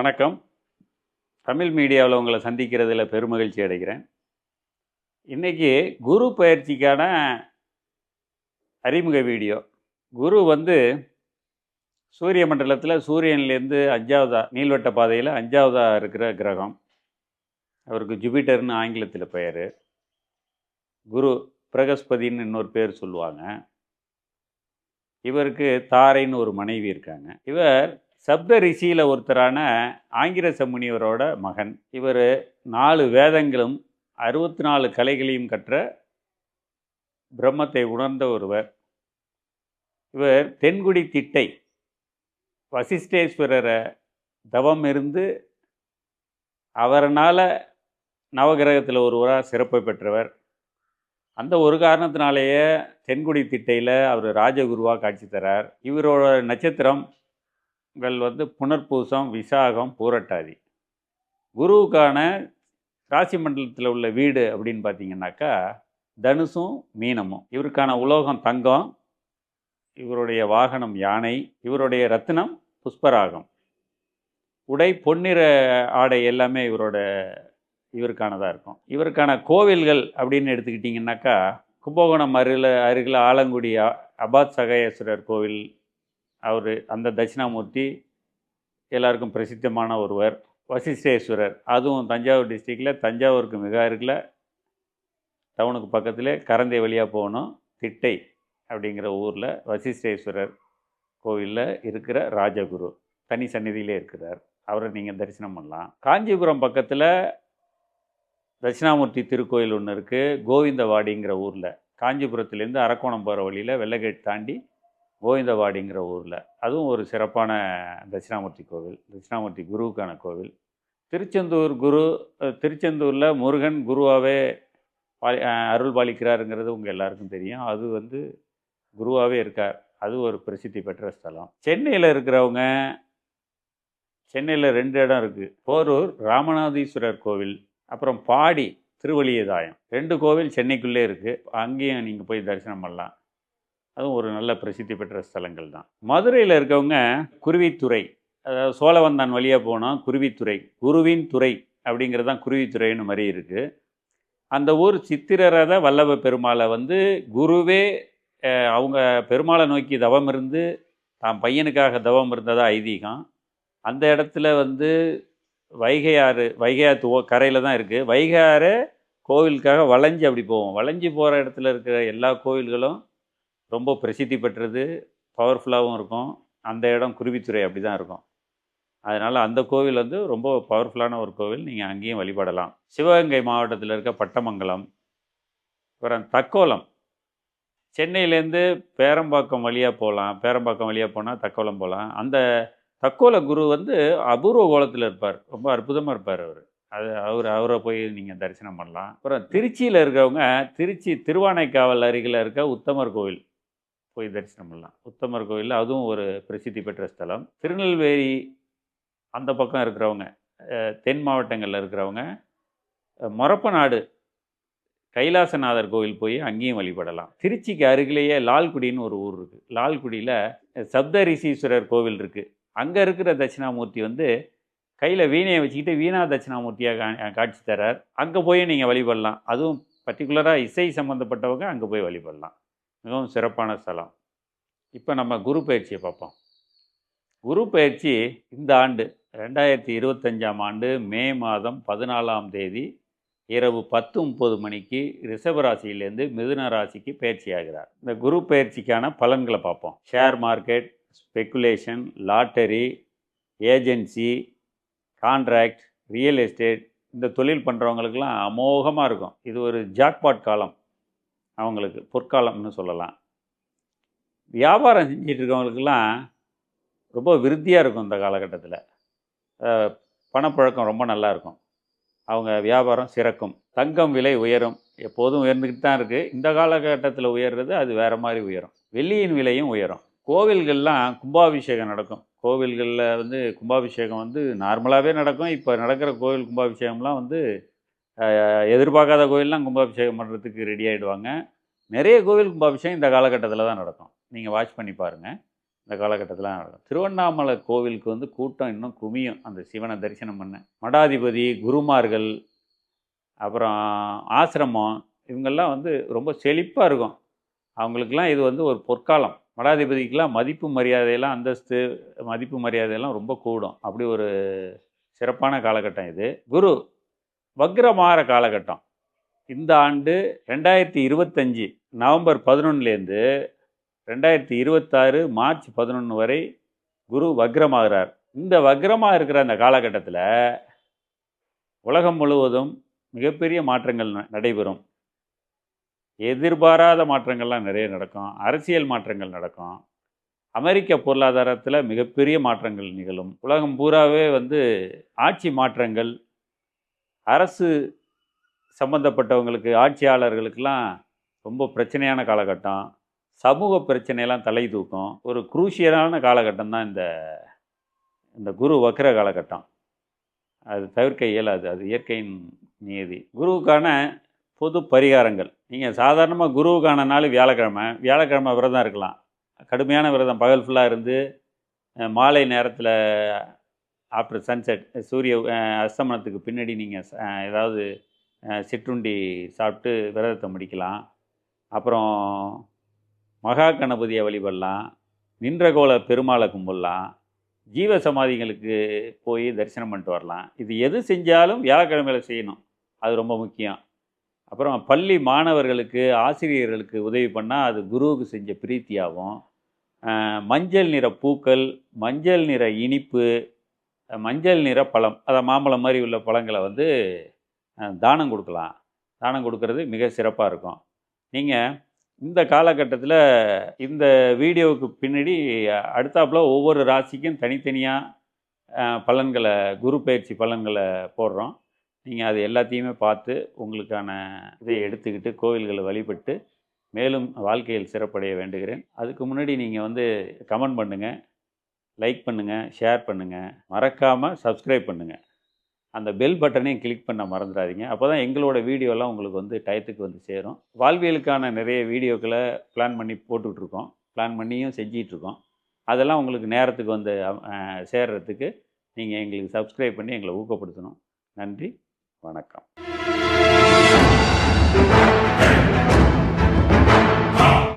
வணக்கம். தமிழ் மீடியாவில் உங்களை சந்திக்கிறதுல பெருமகிழ்ச்சி அடைகிறேன். இன்றைக்கி குரு பயிற்சிக்கான அறிமுக வீடியோ. குரு சூரிய மண்டலத்தில் சூரியன்லேருந்து 5வது நீள்வட்ட பாதையில் 5வதாக இருக்கிற கிரகம். அவருக்கு ஜூபிட்டர்னு ஆங்கிலத்தில் பெயர். குரு பிரகஸ்பதின்னு இன்னொரு பேர் சொல்லுவாங்க. இவருக்கு தாரைன்னு ஒரு மனைவி இருக்காங்க. இவர் சப்த ரிஷியில் ஒருத்தரான ஆங்கிரச முனிவரோட மகன். இவர் 4 வேதங்களும் 64 கலைகளையும் கற்ற பிரம்மத்தை உணர்ந்த ஒருவர். இவர் தென்குடி திட்டை வசிஷ்டேஸ்வரரை தவம் இருந்து அவரனால் நவகிரகத்தில் ஒருவராக சிறப்பு பெற்றவர். அந்த ஒரு காரணத்தினாலேயே தென்குடி திட்டையில் அவர் ராஜகுருவாக காட்சி தரார். இவரோட நட்சத்திரம் புனர்பூசம், விசாகம், பூரட்டாதி. குருவுக்கான ராசி மண்டலத்தில் உள்ள வீடு அப்படின்னு பார்த்தீங்கன்னாக்கா தனுசும் மீனமும். இவருக்கான உலோகம் தங்கம். இவருடைய வாகனம் யானை. இவருடைய ரத்தினம் புஷ்பராகம். உடை பொன்னிற ஆடை எல்லாமே இவருக்கானதாக இருக்கும். இவருக்கான கோவில்கள் அப்படின்னு எடுத்துக்கிட்டிங்கன்னாக்கா கும்பகோணம் அருகில் ஆலங்குடி அபாத் சகாயேஸ்வரர் கோவில். அந்த தட்சிணாமூர்த்தி எல்லாருக்கும் பிரசித்தமான ஒருவர். வசிஷ்டேஸ்வரர், அதுவும் தஞ்சாவூர் டிஸ்ட்ரிக்டில் தஞ்சாவூருக்கு மிக அருகில் டவுனுக்கு பக்கத்தில் கரந்தை வழியாக போகணும். திட்டை அப்படிங்கிற ஊரில் வசிஷ்டேஸ்வரர் கோவிலில் இருக்கிற ராஜகுரு தனி சந்நிதியிலே இருக்கிறார். அவரை நீங்கள் தரிசனம் பண்ணலாம். காஞ்சிபுரம் பக்கத்தில் தட்சிணாமூர்த்தி திருக்கோயில் ஒன்று இருக்குது, கோவிந்தவாடிங்கிற ஊரில். காஞ்சிபுரத்துலேருந்து அரக்கோணம் போகிற வழியில் வெள்ளைகேட் தாண்டி கோவிந்தவாடிங்கிற ஊரில். அதுவும் ஒரு சிறப்பான தட்சிணாமூர்த்தி கோவில், தட்சிணாமூர்த்தி குருவுக்கான கோவில். திருச்செந்தூரில் முருகன் குருவாகவே அருள் பாலிக்கிறாருங்கிறது உங்கள் எல்லாருக்கும் தெரியும். அது குருவாகவே இருக்கார். அது ஒரு பிரசித்தி பெற்ற ஸ்தலம். சென்னையில் இருக்கிறவங்க, சென்னையில் 2 இடம் இருக்குது. போரூர் ராமநாதீஸ்வரர் கோவில், அப்புறம் பாடி திருவழியதாயம். 2 கோவில் சென்னைக்குள்ளே இருக்குது. அங்கேயும் நீங்கள் போய் தரிசனம் பண்ணலாம். அதுவும் ஒரு நல்ல பிரசித்தி பெற்ற ஸ்தலங்கள் தான். மதுரையில் இருக்கவங்க குருவித்துறை, அதாவது சோழவந்தான் வழியாக போனால் குருவித்துறை, குருவின் துறை அப்படிங்கிறது தான் குருவித்துறைன்னு மாதிரி இருக்குது. அந்த ஊர் சித்திரரத வல்லப பெருமாளை குருவே அவங்க பெருமாளை நோக்கி தவம் இருந்து தான் பையனுக்காக தவம் இருந்ததாக ஐதீகம். அந்த இடத்துல வைகை ஆறு கரையில் தான் இருக்குது. வைகை ஆறு கோவிலுக்காக வளைஞ்சு அப்படி போவோம். வளைஞ்சு போகிற இடத்துல இருக்கிற எல்லா கோவில்களும் ரொம்ப பிரசித்தி பெற்றது, பவர்ஃபுல்லாகவும் இருக்கும். அந்த இடம் குருவித்துறை அப்படி தான் இருக்கும். அதனால் அந்த கோவில் ரொம்ப பவர்ஃபுல்லான ஒரு கோவில். நீங்கள் அங்கேயும் வழிபடலாம். சிவகங்கை மாவட்டத்தில் இருக்க பட்டமங்கலம், அப்புறம் தக்கோலம். சென்னையிலேருந்து பேரம்பாக்கம் வழியாக போகலாம். பேரம்பாக்கம் வழியாக போனால் தக்கோலம் போகலாம். அந்த தக்கோல குரு அபூர்வ கோலத்தில் இருப்பார். ரொம்ப அற்புதமாக இருப்பார் அவர். அவரை போய் நீங்கள் தரிசனம் பண்ணலாம். அப்புறம் திருச்சியில் இருக்கிறவங்க திருச்சி திருவானைக்காவல் அருகில் இருக்க உத்தமர் கோவில் போய் தரிசனம் பண்ணலாம். உத்தமர் கோவில் அதுவும் ஒரு பிரசித்தி பெற்ற ஸ்தலம். திருநெல்வேலி அந்த பக்கம் இருக்கிறவங்க, தென் மாவட்டங்களில் இருக்கிறவங்க மொரப்பநாடு கைலாசநாதர் கோவில் போய் அங்கேயும் வழிபடலாம். திருச்சிக்கு அருகிலேயே லால்குடின்னு ஒரு ஊர் இருக்குது. லால்குடியில் சப்த ரிஷீஸ்வரர் கோவில் இருக்குது. அங்கே இருக்கிற தட்சிணாமூர்த்தி கையில் வீணையை வச்சுக்கிட்டு வீணா தட்சிணாமூர்த்தியாக காட்சி தரார். அங்கே போய் நீங்கள் வழிபடலாம். அதுவும் பர்டிகுலராக இசை சம்மந்தப்பட்டவங்க அங்கே போய் வழிபடலாம். மிகவும் சிறப்பான ஸ்தலம். இப்போ நம்ம குரு பயிற்சியை பார்ப்போம். குரு பயிற்சி இந்த ஆண்டு 2025ஆம் ஆண்டு மே மாதம் 14ஆம் தேதி இரவு 10:30 மணிக்கு ரிஷபராசியிலேருந்து மிதுன ராசிக்கு பயிற்சி ஆகிறார். இந்த குரு பயிற்சிக்கான பலன்களை பார்ப்போம். Share market, speculation, lottery, agency, contract, real estate, இந்த தொழில் பண்ணுறவங்களுக்கெல்லாம் அமோகமாக இருக்கும். இது ஒரு ஜாக்பாட் காலம், அவங்களுக்கு பொற்காலம்னு சொல்லலாம். வியாபாரம் செஞ்சிட்டு இருக்கவங்களுக்கெல்லாம் ரொம்ப விருத்தியாக இருக்கும். இந்த காலகட்டத்தில் பணப்புழக்கம் ரொம்ப நல்லாயிருக்கும். அவங்க வியாபாரம் சிறக்கும். தங்கம் விலை உயரும். எப்போதும் உயர்ந்துக்கிட்டு தான் இருக்குது. இந்த காலகட்டத்தில் உயர்றது அது வேறு மாதிரி உயரும். வெள்ளியின் விலையும் உயரும். கோவில்கள்லாம் கும்பாபிஷேகம் நடக்கும். கோவில்களில் கும்பாபிஷேகம் நார்மலாகவே நடக்கும். இப்போ நடக்கிற கோவில் கும்பாபிஷேகம்லாம் எதிர்பார்க்காத கோவில்லாம் கும்பாபிஷேகம் பண்ணுறதுக்கு ரெடி ஆகிடுவாங்க. நிறைய கோவில் கும்பாபிஷேகம் இந்த காலகட்டத்தில் தான் நடக்கும். நீங்கள் வாட்ச் பண்ணி பாருங்கள். இந்த காலகட்டத்தில் நடக்கும். திருவண்ணாமலை கோவிலுக்கு வந்து கூட்டம் இன்னும் குமியும் அந்த சிவனை தரிசனம் பண்ண. மடாதிபதி, குருமார்கள், அப்புறம் ஆசிரமம், இவங்கெல்லாம் வந்து ரொம்ப செழிப்பாக இருக்கும். அவங்களுக்கெல்லாம் இது வந்து ஒரு பொற்காலம். மடாதிபதிக்கெலாம் மதிப்பு மரியாதையெல்லாம், அந்தஸ்து மதிப்பு மரியாதையெல்லாம் ரொம்ப கூடும். அப்படி ஒரு சிறப்பான காலகட்டம் இது. குரு வக்ரமாற காலகட்டம். இந்த ஆண்டு 2025 நவம்பர் 11லேருந்து 2026 மார்ச் 11 வரை குரு வக்ரமாகிறார். இந்த வக்ரமாக இருக்கிற அந்த காலகட்டத்தில் உலகம் முழுவதும் மிகப்பெரிய மாற்றங்கள் நடைபெறும். எதிர்பாராத மாற்றங்கள்லாம் நிறைய நடக்கும். அரசியல் மாற்றங்கள் நடக்கும். அமெரிக்க பொருளாதாரத்தில் மிகப்பெரிய மாற்றங்கள் நிகழும். உலகம் பூராவே வந்து ஆட்சி மாற்றங்கள், அரசு சம்பந்தப்பட்டவங்களுக்கு, ஆட்சியாளர்களுக்கெல்லாம் ரொம்ப பிரச்சனையான காலகட்டம். சமூக பிரச்சனையெல்லாம் தலை தூக்கும். ஒரு குரூஷியலான காலகட்டம் தான் இந்த குரு வக்ர காலகட்டம். அது தவிர்க்க இயலாது. அது இயற்கையின் நியதி. குருவுக்கான பொது பரிகாரங்கள். நீங்கள் சாதாரணமாக குருவுக்கான நாள் வியாழக்கிழமை விரதம் இருக்கலாம். கடுமையான விரதம் பகல் ஃபுல்லாக இருந்து மாலை நேரத்தில் ஆஃப்டர் சன்செட் சூரிய அஸ்தமனத்துக்கு பின்னாடி நீங்கள் ஏதாவது சிற்றுண்டி சாப்பிட்டு விரதத்தை முடிக்கலாம். அப்புறம் மகா கணபதியை வழிபடலாம். நின்றகோல பெருமாளை கும்பிடலாம். ஜீவ சமாதிகளுக்கு போய் தரிசனம் பண்ணிட்டு வரலாம். இது எது செஞ்சாலும் வியாழக்கிழமையில் செய்யணும். அது ரொம்ப முக்கியம். அப்புறம் பள்ளி மாணவர்களுக்கு, ஆசிரியர்களுக்கு உதவி பண்ணால் அது குருவுக்கு செஞ்ச பிரீத்தியாகும். மஞ்சள் நிற பூக்கள், மஞ்சள் நிற இனிப்பு, மஞ்சள் நிற பழம், அதை மாம்பழம் மாதிரி உள்ள பழங்களை வந்து தானம் கொடுக்கலாம். தானம் கொடுக்கறது மிக சிறப்பாக இருக்கும். நீங்கள் இந்த காலகட்டத்தில் இந்த வீடியோவுக்கு பின்னாடி அடுத்தாப்புல ஒவ்வொரு ராசிக்கும் தனித்தனியாக பலன்களை, குரு பயிற்சி பலன்களை போடுறோம். நீங்கள் அது எல்லாத்தையுமே பார்த்து உங்களுக்கான இதை எடுத்துக்கிட்டு கோவில்களை வழிபட்டு மேலும் வாழ்க்கையில் சிறப்படைய வேண்டுகிறேன். அதுக்கு முன்னாடி நீங்கள் வந்து கமெண்ட் பண்ணுங்கள், லைக் பண்ணுங்கள், ஷேர் பண்ணுங்கள், மறக்காமல் சப்ஸ்கிரைப் பண்ணுங்கள். அந்த பெல் பட்டனையும் கிளிக் பண்ண மறந்துடாதீங்க. அப்போ தான் எங்களோட வீடியோலாம் உங்களுக்கு வந்து டயத்துக்கு வந்து சேரும். வாழ்வியலுக்கான நிறைய வீடியோக்களை பிளான் பண்ணி போட்டுட்ருக்கோம். பிளான் பண்ணியும் செஞ்சிகிட்ருக்கோம். அதெல்லாம் உங்களுக்கு நேரத்துக்கு வந்து சேர்றதுக்கு நீங்கள் எங்களுக்கு சப்ஸ்கிரைப் பண்ணி எங்களை ஊக்கப்படுத்தணும். நன்றி, வணக்கம்.